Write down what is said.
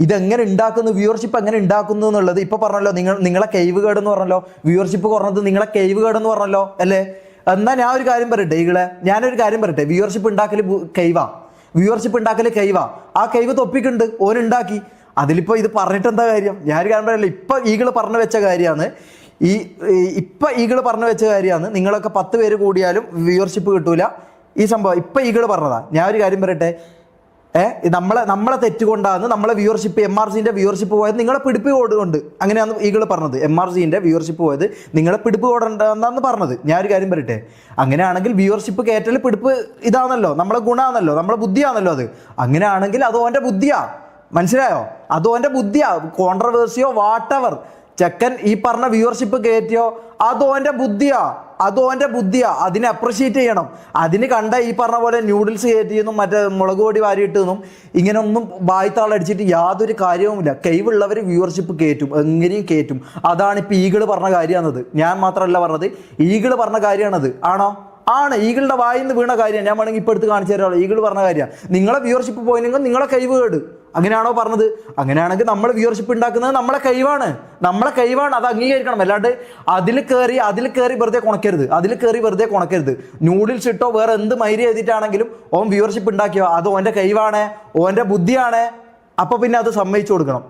ഇതെങ്ങനെ ഉണ്ടാക്കുന്നു, വ്യൂവർഷിപ്പ് എങ്ങനെ ഉണ്ടാക്കുന്നു എന്നുള്ളത് ഇപ്പോൾ പറഞ്ഞല്ലോ. നിങ്ങളെ കൈവ് കേടെന്ന് പറഞ്ഞല്ലോ, വ്യൂവർഷിപ്പ് കുറഞ്ഞത് നിങ്ങളെ കൈവ് കേടെന്ന് പറഞ്ഞല്ലോ അല്ലേ. എന്നാൽ ഞാനൊരു കാര്യം പറയട്ടെ, ഞാനൊരു കാര്യം പറയട്ടെ, വ്യൂവർഷിപ്പ് ഉണ്ടാക്കൽ വ്യൂവർഷിപ്പ് ഉണ്ടാക്കൽ ആ കൈവ് തൊപ്പിക്കുണ്ട്, ഓനുണ്ടാക്കി. അതിലിപ്പോൾ ഇത് പറഞ്ഞിട്ട് എന്താ കാര്യം? ഞാനൊരു കാര്യം പറയല്ലോ, ഇപ്പം ഈകള് പറഞ്ഞു വെച്ച കാര്യമാണ്, ഈകള് പറഞ്ഞു വെച്ച കാര്യമാണ്. നിങ്ങളൊക്കെ 10 പേര് കൂടിയാലും വ്യൂവർഷിപ്പ് കിട്ടൂല ഈ സംഭവം. ഇപ്പം ഈകള് പറഞ്ഞതാ. ഞാനൊരു കാര്യം പറയട്ടെ, നമ്മളെ തെറ്റുകൊണ്ടാണ് നമ്മളെ വ്യൂവർഷിപ്പ് MRCന്റെ വ്യൂവർഷിപ്പ് പോയത് നിങ്ങളെ പിടിപ്പ് കോടുകൊണ്ട്. അങ്ങനെയാണ് ഈകൾ പറഞ്ഞത്. MRCന്റെ വ്യൂവർഷിപ്പ് പോയത് നിങ്ങളെ പിടിപ്പ് കോടുണ്ടെന്നാണ് പറഞ്ഞത്. ഞാനൊരു കാര്യം പറയട്ടെ, അങ്ങനെയാണെങ്കിൽ വ്യൂവർഷിപ്പ് കയറ്റൽ പിടിപ്പ് ഇതാണല്ലോ, നമ്മളെ ഗുണമാണല്ലോ, നമ്മളെ ബുദ്ധിയാണല്ലോ അത്. അങ്ങനെയാണെങ്കിൽ അത് ഓൻ്റെ ബുദ്ധിയാ, മനസ്സിലായോ? അത് ഓൻ്റെ ബുദ്ധിയാ. കോൺട്രവേഴ്സിയോ വാട്ടവർ ചെക്കൻ ഈ പറഞ്ഞ വ്യൂവർഷിപ്പ് കയറ്റിയോ അതോൻ്റെ ബുദ്ധിയാ. അതിനെ അപ്രിഷിയേറ്റ് ചെയ്യണം. അതിന് കണ്ട ഈ പറഞ്ഞ പോലെ ന്യൂഡിൽസ് കയറ്റിയെന്നും മറ്റേ മുളക് പൊടി വാരിയിട്ടെന്നും ഇങ്ങനെ ഒന്നും ബായ്ത്താളടിച്ചിട്ട് യാതൊരു കാര്യവുമില്ല. കഴിവുള്ളവർ വ്യൂവർഷിപ്പ് കയറ്റും, എങ്ങനെയും കയറ്റും. അതാണ് ഇപ്പം ഈകള് പറഞ്ഞ കാര്യമാണത്. ഞാൻ മാത്രമല്ല പറഞ്ഞത്, ഈകള് പറഞ്ഞ കാര്യമാണത്. ആണോ? ആണ്. ഈകളുടെ വായിൽ നിന്ന് വീണ കാര്യമാണ്. ഞാൻ വേണമെങ്കിൽ ഇപ്പോൾ എടുത്ത് കാണിച്ചു തരാമല്ലോ. ഈകള് പറഞ്ഞ കാര്യമാണ്. നിങ്ങളെ വ്യൂവർഷിപ്പ് പോയില്ലെങ്കിൽ നിങ്ങളെ കഴിവ് കേട്. അങ്ങനെയാണോ പറഞ്ഞത്? അങ്ങനെയാണെങ്കിൽ നമ്മൾ വ്യൂവർഷിപ്പ് ഉണ്ടാക്കുന്നത് നമ്മളെ കഴിവാണ്. അത് അംഗീകരിക്കണം. അല്ലാണ്ട് അതിൽ കയറി വെറുതെ കുണക്കരുത്. നൂഡിൽസ് ഇട്ടോ വേറെ എന്ത് മൈരി ചെയ്തിട്ടാണെങ്കിലും ഓൻ വ്യൂവർഷിപ്പ് ഉണ്ടാക്കിയോ അത് ഓൻ്റെ കഴിവാണ്, ഓൻ്റെ ബുദ്ധിയാണ്. അപ്പോൾ പിന്നെ അത് സമ്മതിച്ചു കൊടുക്കണം.